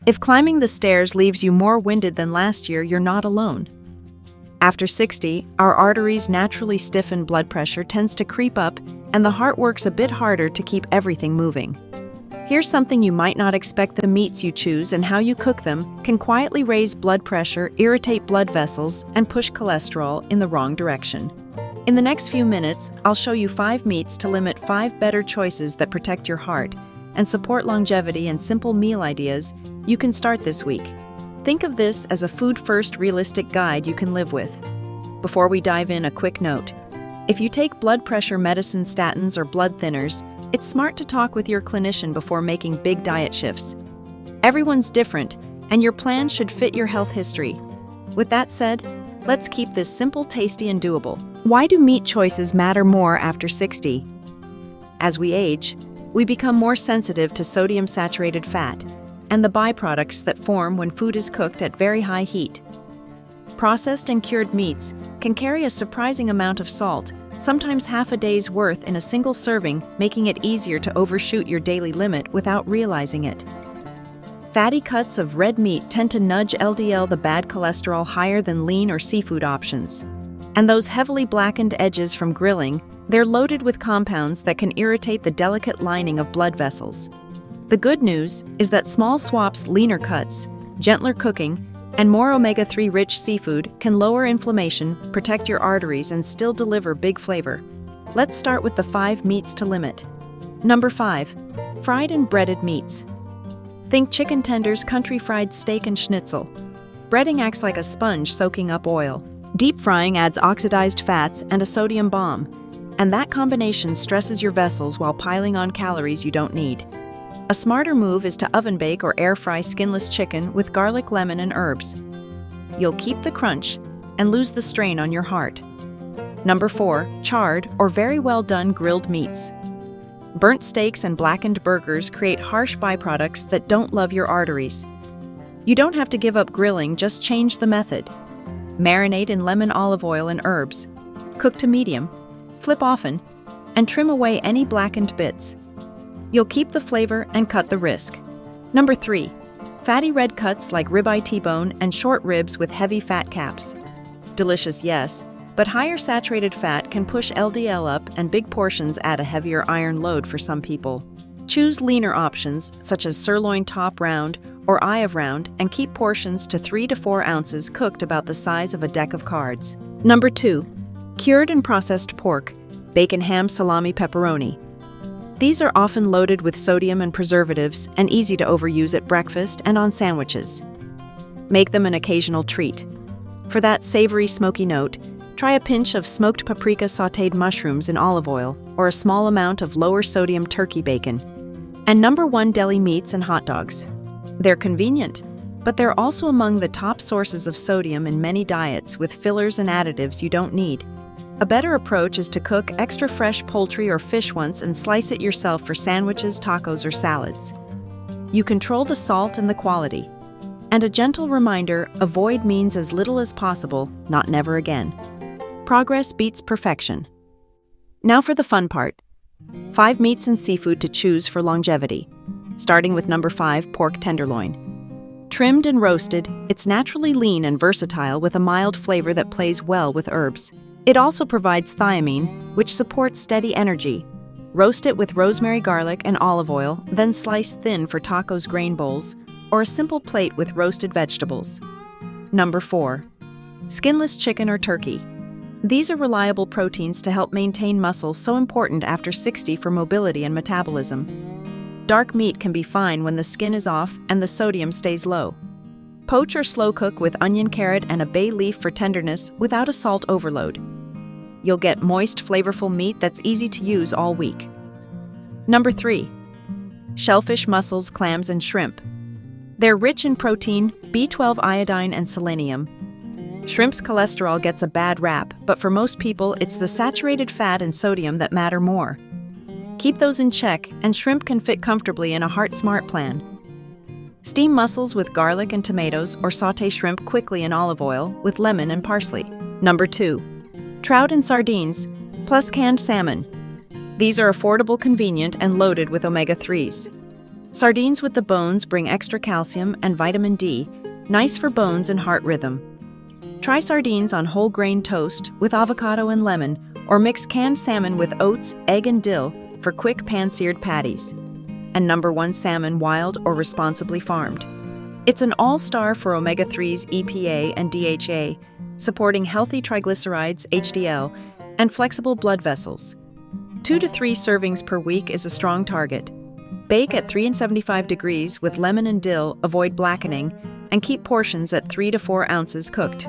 If climbing the stairs leaves you more winded than last year, you're not alone. After 60, our arteries naturally stiffen, blood pressure tends to creep up, and the heart works a bit harder to keep everything moving. Here's something you might not expect: the meats you choose and how you cook them can quietly raise blood pressure, irritate blood vessels, and push cholesterol in the wrong direction. In the next few minutes, I'll show you 5 meats to limit 5 better choices that protect your heart and support longevity, and simple meal ideas you can start this week. Think of this as a food-first, realistic guide you can live with. Before we dive in, a quick note. If you take blood pressure medicine, statins, or blood thinners, it's smart to talk with your clinician before making big diet shifts. Everyone's different, and your plan should fit your health history. With that said, let's keep this simple, tasty, and doable. Why do meat choices matter more after 60? As we age, we become more sensitive to sodium-saturated fat and the byproducts that form when food is cooked at very high heat. Processed and cured meats can carry a surprising amount of salt, sometimes half a day's worth in a single serving, making it easier to overshoot your daily limit without realizing it. Fatty cuts of red meat tend to nudge LDL, the bad cholesterol, higher than lean or seafood options. And those heavily blackened edges from grilling, they're loaded with compounds that can irritate the delicate lining of blood vessels. The good news is that small swaps, leaner cuts, gentler cooking, and more omega-3 rich seafood can lower inflammation, protect your arteries, and still deliver big flavor. Let's start with the 5 meats to limit. Number 5. Fried and breaded meats. Think chicken tenders, country fried steak, and schnitzel. Breading acts like a sponge, soaking up oil. Deep frying adds oxidized fats and a sodium bomb, and that combination stresses your vessels while piling on calories you don't need. A smarter move is to oven bake or air fry skinless chicken with garlic, lemon, and herbs. You'll keep the crunch and lose the strain on your heart. Number 4. Charred or very well done grilled meats. Burnt steaks and blackened burgers create harsh byproducts that don't love your arteries. You don't have to give up grilling, just change the method. Marinate in lemon, olive oil, and herbs. Cook to medium, flip often, and trim away any blackened bits. You'll keep the flavor and cut the risk. Number 3. Fatty red cuts like ribeye, T-bone, and short ribs with heavy fat caps. Delicious, yes, but higher saturated fat can push LDL up, and big portions add a heavier iron load for some people. Choose leaner options such as sirloin, top round, or eye of round, and keep portions to 3 to 4 ounces, cooked about the size of a deck of cards. Number 2. Cured and processed pork, bacon, ham, salami, pepperoni. These are often loaded with sodium and preservatives and easy to overuse at breakfast and on sandwiches. Make them an occasional treat. For that savory, smoky note, try a pinch of smoked paprika, sautéed mushrooms in olive oil, or a small amount of lower sodium turkey bacon. And number 1. Deli meats and hot dogs. They're convenient, but they're also among the top sources of sodium in many diets, with fillers and additives you don't need. A better approach is to cook extra fresh poultry or fish once and slice it yourself for sandwiches, tacos, or salads. You control the salt and the quality. And a gentle reminder, avoid means as little as possible, not never again. Progress beats perfection. Now for the fun part. 5 meats and seafood to choose for longevity. Starting with number 5, pork tenderloin. Trimmed and roasted, it's naturally lean and versatile with a mild flavor that plays well with herbs. It also provides thiamine, which supports steady energy. Roast it with rosemary, garlic, and olive oil, then slice thin for tacos, grain bowls, or a simple plate with roasted vegetables. Number 4. Skinless chicken or turkey. These are reliable proteins to help maintain muscle, so important after 60 for mobility and metabolism. Dark meat can be fine when the skin is off and the sodium stays low. Poach or slow cook with onion, carrot, and a bay leaf for tenderness without a salt overload. You'll get moist, flavorful meat that's easy to use all week. Number 3. Shellfish, mussels, clams, and shrimp. They're rich in protein, B12, iodine, and selenium. Shrimp's cholesterol gets a bad rap, but for most people, it's the saturated fat and sodium that matter more. Keep those in check, and shrimp can fit comfortably in a heart-smart plan. Steam mussels with garlic and tomatoes, or sauté shrimp quickly in olive oil with lemon and parsley. Number 2. Trout and sardines, plus canned salmon. These are affordable, convenient, and loaded with omega-3s. Sardines with the bones bring extra calcium and vitamin D, nice for bones and heart rhythm. Try sardines on whole grain toast with avocado and lemon, or mix canned salmon with oats, egg, and dill for quick pan-seared patties. And number 1 salmon, wild or responsibly farmed. It's an all-star for omega-3s, EPA, and DHA, supporting healthy triglycerides, HDL, and flexible blood vessels. 2 to 3 servings per week is a strong target. Bake at 375 degrees with lemon and dill, avoid blackening, and keep portions at 3 to 4 ounces cooked.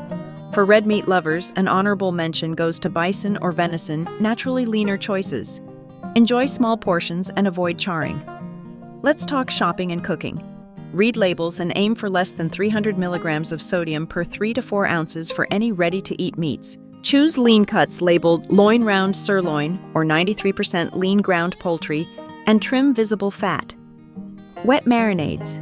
For red meat lovers, an honorable mention goes to bison or venison, naturally leaner choices. Enjoy small portions and avoid charring. Let's talk shopping and cooking. Read labels and aim for less than 300 milligrams of sodium per 3 to 4 ounces for any ready-to-eat meats. Choose lean cuts labeled loin round sirloin or 93% lean ground poultry, and trim visible fat. Wet marinades.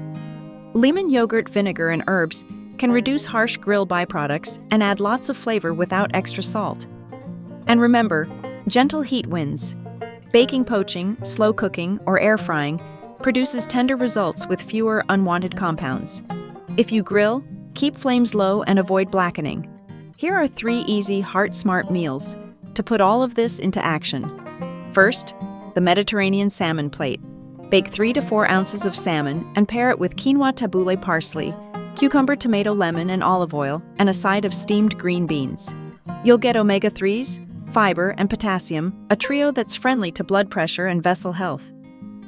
Lemon yogurt, vinegar, and herbs can reduce harsh grill byproducts and add lots of flavor without extra salt. And remember, gentle heat wins. Baking, poaching, slow cooking, or air frying produces tender results with fewer unwanted compounds. If you grill, keep flames low and avoid blackening. Here are 3 easy, heart-smart meals to put all of this into action. First, the Mediterranean salmon plate. Bake 3 to 4 ounces of salmon and pair it with quinoa, tabbouleh, parsley, cucumber, tomato, lemon, and olive oil, and a side of steamed green beans. You'll get omega-3s, fiber, and potassium, a trio that's friendly to blood pressure and vessel health.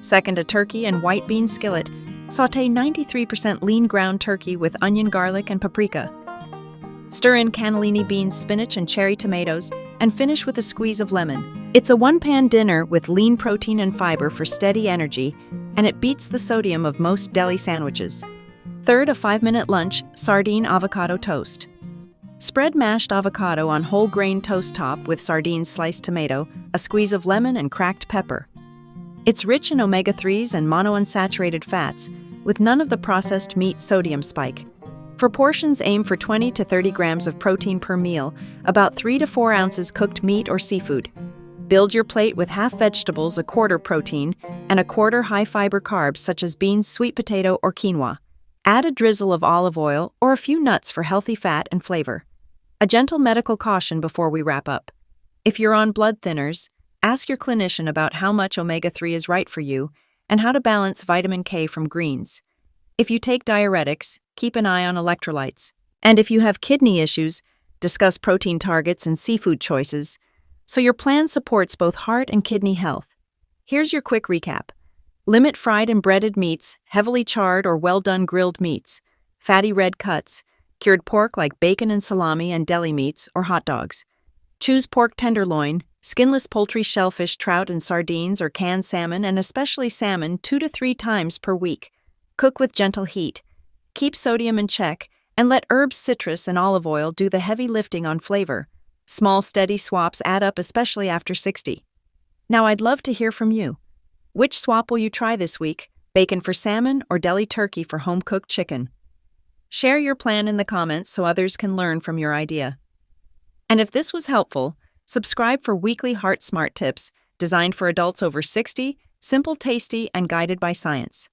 Second, a turkey and white bean skillet. Sauté 93% lean ground turkey with onion, garlic, and paprika. Stir in cannellini beans, spinach, and cherry tomatoes, and finish with a squeeze of lemon. It's a one-pan dinner with lean protein and fiber for steady energy, and it beats the sodium of most deli sandwiches. Third, a 5-minute lunch, sardine avocado toast. Spread mashed avocado on whole grain toast top with sardines, sliced tomato, a squeeze of lemon, and cracked pepper. It's rich in omega-3s and monounsaturated fats, with none of the processed meat sodium spike. For portions, aim for 20 to 30 grams of protein per meal, about 3 to 4 ounces cooked meat or seafood. Build your plate with half vegetables, a quarter protein, and a quarter high-fiber carbs such as beans, sweet potato, or quinoa. Add a drizzle of olive oil or a few nuts for healthy fat and flavor. A gentle medical caution before we wrap up. If you're on blood thinners, ask your clinician about how much omega-3 is right for you and how to balance vitamin K from greens. If you take diuretics, keep an eye on electrolytes. And if you have kidney issues, discuss protein targets and seafood choices, so your plan supports both heart and kidney health. Here's your quick recap. Limit fried and breaded meats, heavily charred or well-done grilled meats, fatty red cuts, cured pork like bacon and salami and deli meats or hot dogs. Choose pork tenderloin, skinless poultry, shellfish, trout, and sardines or canned salmon, and especially salmon 2 to 3 times per week. Cook with gentle heat. Keep sodium in check, and let herbs, citrus, and olive oil do the heavy lifting on flavor. Small, steady swaps add up, especially after 60. Now I'd love to hear from you. Which swap will you try this week? Bacon for salmon or deli turkey for home-cooked chicken? Share your plan in the comments so others can learn from your idea. And if this was helpful, subscribe for weekly Heart Smart tips designed for adults over 60, simple, tasty, and guided by science.